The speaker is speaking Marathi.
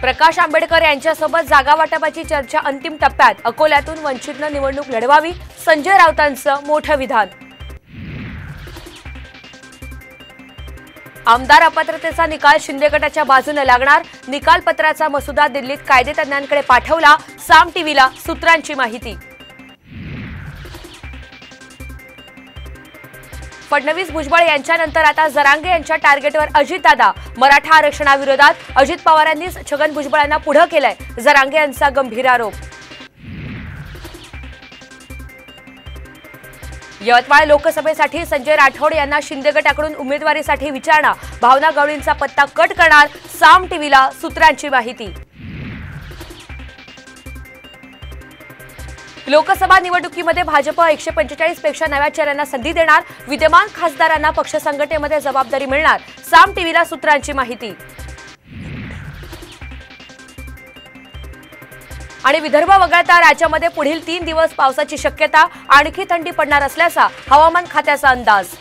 प्रकाश आंबेडकर यांच्यासोबत जागा वाटपाची चर्चा अंतिम टप्प्यात। अकोल्यातून वंचितनं निवडणूक लढवावी, संजय राऊतांचं मोठं विधान। आमदार अपात्रतेचा निकाल शिंदे गटाच्या बाजूने लागणार, निकाल पत्राचा मसुदा दिल्लीत कायदेतज्ञांकडे पाठवला, साम टीव्हीला सूत्रांची माहिती। फडणवीस भुजबळ यांच्यानंतर आता जरांगे यांच्या टार्गेटवर अजितदादा। मराठा आरक्षणाविरोधात अजित पवारांनीच छगन भुजबळांना पुढे केलंय, जरांगे यांचा गंभीर आरोप। यवतमाळ लोकसभेसाठी संजय राठोड यांना शिंदे गटाकडून उमेदवारीसाठी विचारणा, भावना गवळींचा पत्ता कट करणार, साम टीव्हीला सूत्रांची माहिती। लोकसभा निवडणुकीमध्ये भाजप 145 पेक्षा नव्या चेहऱ्यांना संधी देणार, विद्यमान खासदारांना पक्ष संघटनेमध्ये जबाबदारी मिळणार, साम टीव्हीला सूत्रांची माहिती। आणि विदर्भ वगळता राज्यामध्ये पुढील 3 दिवस पावसाची शक्यता, आणखी थंडी पडणार असल्याचा हवामान खात्याचा अंदाज।